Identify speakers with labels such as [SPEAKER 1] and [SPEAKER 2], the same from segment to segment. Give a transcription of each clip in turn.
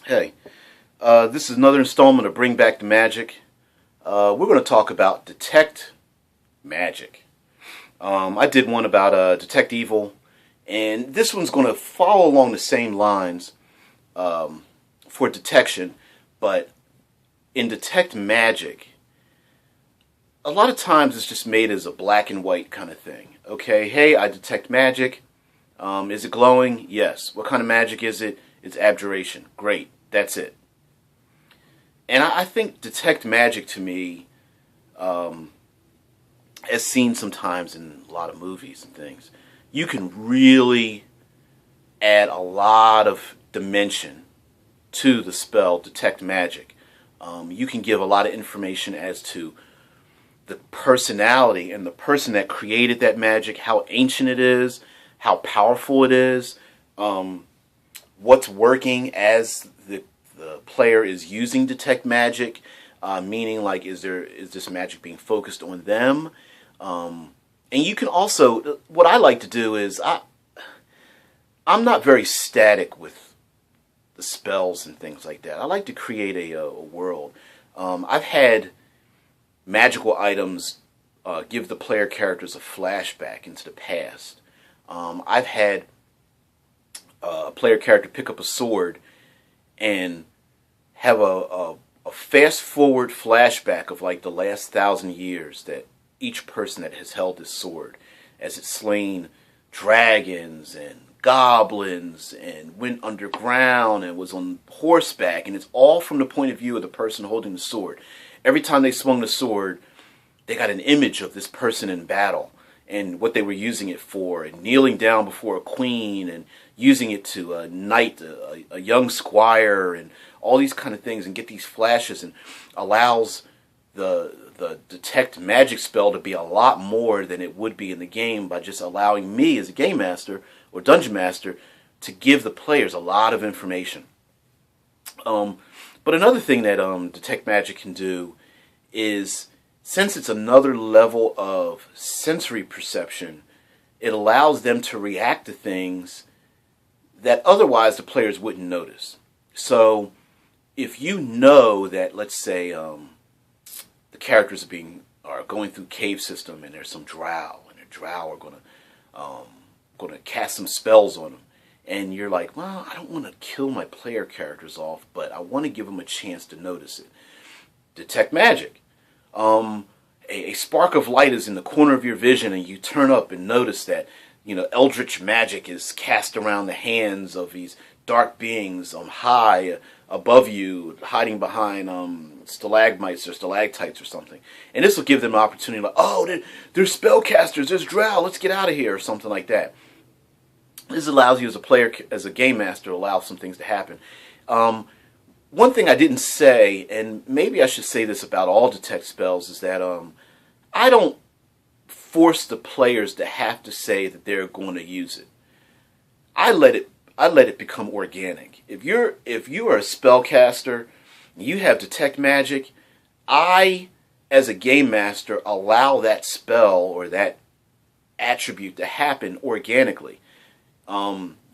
[SPEAKER 1] Hey, this is another installment of Bring Back the Magic. We're going to talk about Detect Magic. I did one about Detect Evil, and this one's going to follow along the same lines for detection, but in Detect Magic, a lot of times it's just made as a black and white kind of thing. Okay, hey, I detect magic. Is it glowing? Yes. What kind of magic is it? It's abjuration. Great. That's it. And I think detect magic to me, as seen sometimes in a lot of movies and things, you can really add a lot of dimension to the spell detect magic. You can give a lot of information as to the personality and the person that created that magic, how ancient it is, how powerful it is, what's working as the player is using detect magic, meaning like is this magic being focused on them, and you can also, what I like to do is I'm not very static with the spells and things like that. I like to create a world. I've had magical items give the player characters a flashback into the past. I've had a player character pick up a sword and have a fast forward flashback of like the last 1,000 years that each person that has held this sword, as it's slain dragons and goblins and went underground and was on horseback, and it's all from the point of view of the person holding the sword. Every time they swung the sword, they got an image of this person in battle and what they were using it for, and kneeling down before a queen and using it to knight a young squire and all these kind of things, and get these flashes, and allows the detect magic spell to be a lot more than it would be in the game by just allowing me as a game master or dungeon master to give the players a lot of information. But another thing that detect magic can do is, since it's another level of sensory perception, it allows them to react to things that otherwise the players wouldn't notice. So if you know that, let's say, the characters are going through cave system and there's some drow, and the drow are going to cast some spells on them, and you're like, well, I don't want to kill my player characters off, but I want to give them a chance to notice it. Detect magic. A spark of light is in the corner of your vision, and you turn up and notice that, eldritch magic is cast around the hands of these dark beings high above you, hiding behind stalagmites or stalactites or something. And this will give them an opportunity, like, oh, there's spellcasters, there's drow, let's get out of here, or something like that. This allows you as a player, as a game master, to allow some things to happen. One thing I didn't say, and maybe I should say this about all detect spells, is that I don't force the players to have to say that they're going to use it. I let it become organic. If you are a spellcaster, you have detect magic, I, as a game master, allow that spell or that attribute to happen organically.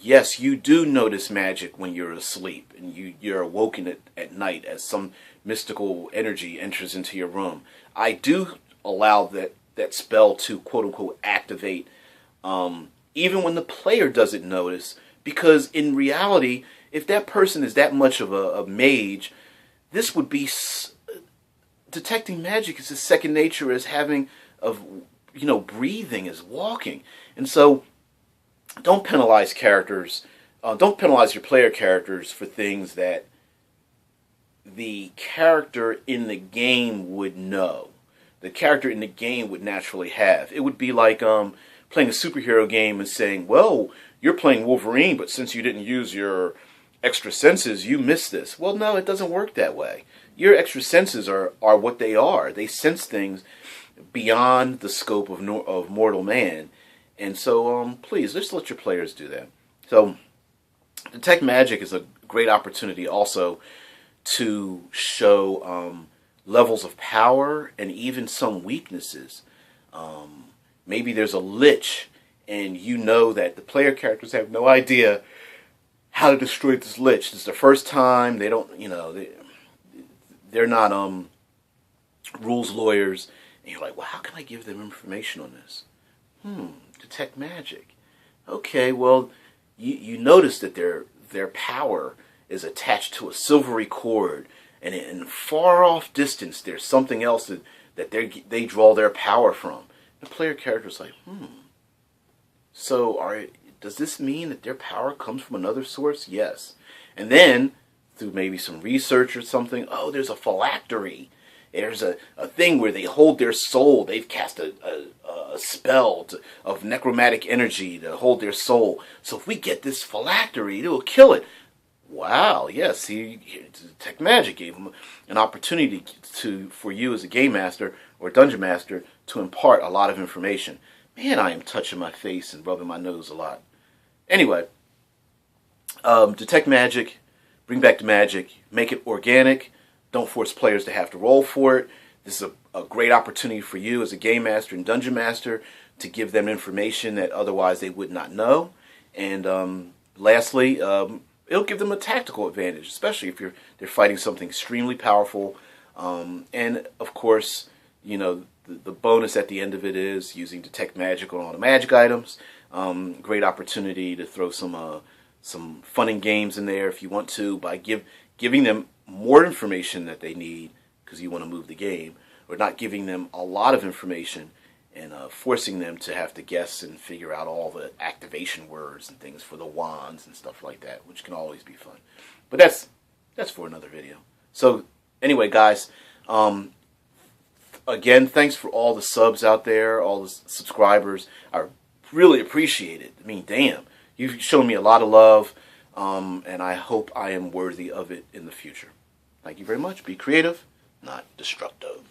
[SPEAKER 1] Yes, you do notice magic when you're asleep and you're awoken at night as some mystical energy enters into your room. I do allow that spell to quote-unquote activate even when the player doesn't notice, because in reality, if that person is that much of a mage, this would be... detecting magic is as second nature as having breathing, as walking. And so don't penalize characters. Don't penalize your player characters for things that the character in the game would know. The character in the game would naturally have. It would be like playing a superhero game and saying, well, you're playing Wolverine, but since you didn't use your extra senses, you missed this. Well, no, it doesn't work that way. Your extra senses are what they are. They sense things beyond the scope of mortal man. And so, please, just let your players do that. So, Detect Magic is a great opportunity also to show levels of power and even some weaknesses. Maybe there's a lich, and you know that the player characters have no idea how to destroy this lich. This is the first time. They don't, they're not rules lawyers. And you're like, well, how can I give them information on this? Detect magic. Okay, well, you notice that their power is attached to a silvery cord, and in far off distance, there's something else that they draw their power from. The player character's like, so does this mean that their power comes from another source? Yes. And then, through maybe some research or something, there's a phylactery. There's a thing where they hold their soul. They've cast a spell of necromantic energy to hold their soul. So if we get this phylactery, it will kill it. Wow, yes. See, Detect Magic gave them an opportunity for you as a game master or dungeon master to impart a lot of information. Man, I am touching my face and rubbing my nose a lot. Anyway, Detect Magic, bring back the magic, make it organic. Don't force players to have to roll for it. This is a great opportunity for you as a game master and dungeon master to give them information that otherwise they would not know. And lastly, it'll give them a tactical advantage, especially if they're fighting something extremely powerful. And of course, the bonus at the end of it is using Detect Magic on all the magic items. Great opportunity to throw some fun and games in there if you want to by giving them more information that they need because you want to move the game, or not giving them a lot of information and forcing them to have to guess and figure out all the activation words and things for the wands and stuff like that, which can always be fun. But that's for another video. So anyway, guys, again, thanks for all the subs out there, all the subscribers. I really appreciate it. I mean, damn, you've shown me a lot of love, and I hope I am worthy of it in the future. Thank you very much. Be creative, not destructive.